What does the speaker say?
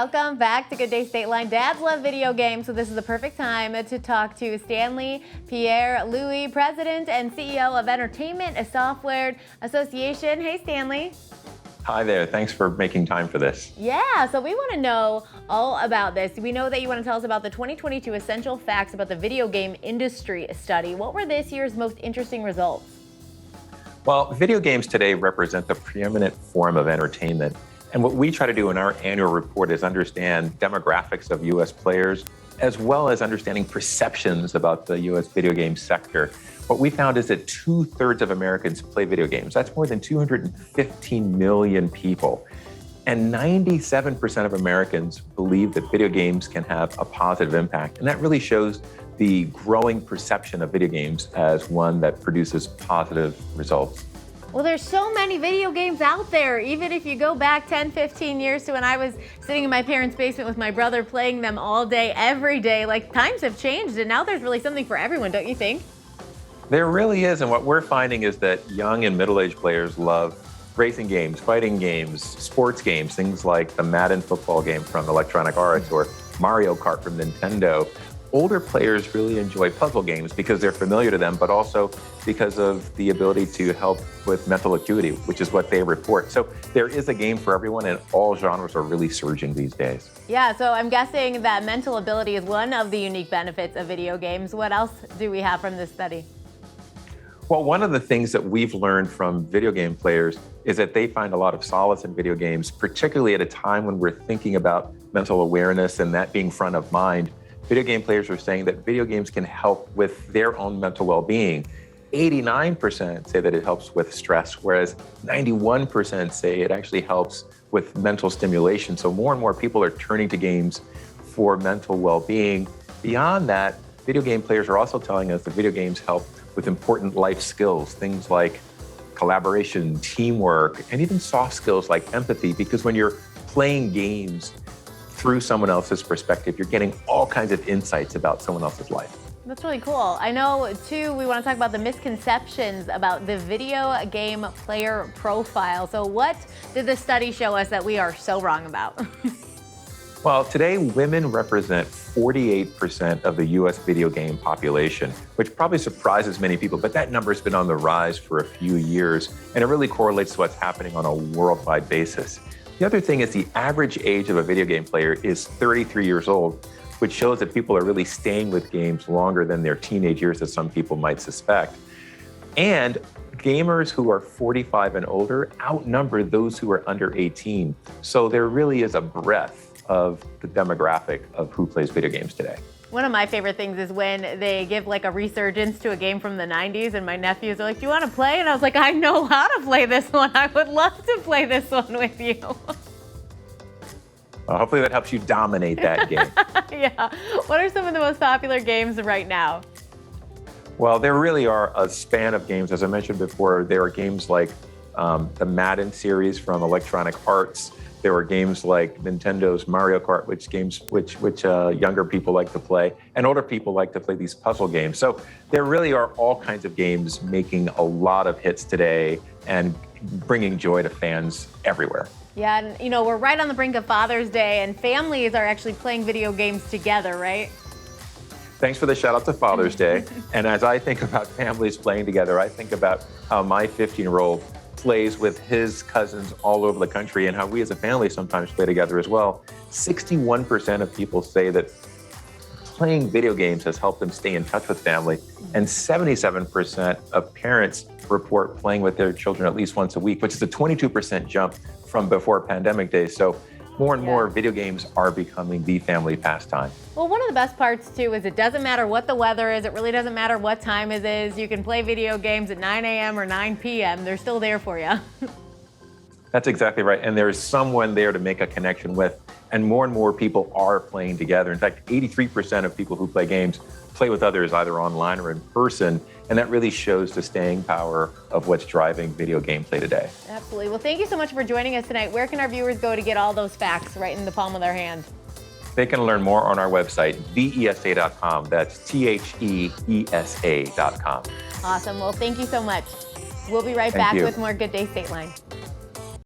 Welcome back to Good Day Stateline. Dads love video games, so this is the perfect time to talk to Stanley Pierre-Louis, President and CEO of Entertainment Software Association. Hey, Stanley. Hi there. Thanks for making time for this. Yeah, so we want to know all about this. We know that you want to tell us about the 2022 Essential Facts about the Video Game Industry study. What were this year's most interesting results? Well, video games today represent the preeminent form of entertainment. And what we try to do in our annual report is understand demographics of U.S. players, as well as understanding perceptions about the U.S. video game sector. What we found is that 2/3 of Americans play video games. That's more than 215 million people. And 97% of Americans believe that video games can have a positive impact. And that really shows the growing perception of video games as one that produces positive results. Well, there's so many video games out there. Even if you go back 10, 15 years to when I was sitting in my parents' basement with my brother playing them all day, every day, like times have changed and now there's really something for everyone, don't you think? There really is. And what we're finding is that young and middle-aged players love racing games, fighting games, sports games, things like the Madden football game from Electronic Arts or Mario Kart from Nintendo. Older players really enjoy puzzle games because they're familiar to them, but also because of the ability to help with mental acuity, which is what they report. So there is a game for everyone, and all genres are really surging these days. Yeah, so I'm guessing that mental ability is one of the unique benefits of video games. What else do we have from this study? Well, one of the things that we've learned from video game players is that they find a lot of solace in video games, particularly at a time when we're thinking about mental awareness and that being front of mind. Video game players are saying that video games can help with their own mental well-being. 89% say that it helps with stress, whereas 91% say it actually helps with mental stimulation. So more and more people are turning to games for mental well-being. Beyond that, video game players are also telling us that video games help with important life skills, things like collaboration, teamwork, and even soft skills like empathy, because when you're playing games through someone else's perspective, you're getting all kinds of insights about someone else's life. That's really cool. I know, too, we want to talk about the misconceptions about the video game player profile. So what did the study show us that we are so wrong about? Well, today, women represent 48% of the U.S. video game population, which probably surprises many people, but that number has been on the rise for a few years, and it really correlates to what's happening on a worldwide basis. The other thing is the average age of a video game player is 33 years old, which shows that people are really staying with games longer than their teenage years, as some people might suspect. And gamers who are 45 and older outnumber those who are under 18. So there really is a breadth of the demographic of who plays video games today. One of my favorite things is when they give like a resurgence to a game from the 90s and my nephews are like, do you want to play? And I was like, I know how to play this one. I would love to play this one with you. Hopefully that helps you dominate that game. Yeah. What are some of the most popular games right now? Well, there really are a span of games. As I mentioned before, there are games like the Madden series from Electronic Arts. There are games like Nintendo's Mario Kart, which younger people like to play, and older people like to play these puzzle games. So there really are all kinds of games making a lot of hits today and bringing joy to fans everywhere. Yeah, and you know, we're right on the brink of Father's Day, and families are actually playing video games together, right? Thanks for the shout out to Father's Day. And as I think about families playing together, I think about how my 15-year-old plays with his cousins all over the country and how we as a family sometimes play together as well. 61% of people say that playing video games has helped them stay in touch with family, and 77% of parents report playing with their children at least once a week, which is a 22% jump from before pandemic days. So more and more video games are becoming the family pastime. Well, one of the best parts too is it doesn't matter what the weather is. It really doesn't matter what time it is. You can play video games at 9 a.m. or 9 p.m. They're still there for you. That's exactly right. And there's someone there to make a connection with. And more people are playing together. In fact, 83% of people who play games play with others either online or in person. And that really shows the staying power of what's driving video gameplay today. Absolutely. Well, thank you so much for joining us tonight. Where can our viewers go to get all those facts right in the palm of their hand? They can learn more on our website, thesa.com. That's THEESA.com. Awesome. Well, thank you so much. We'll be right back with more Good Day Stateline.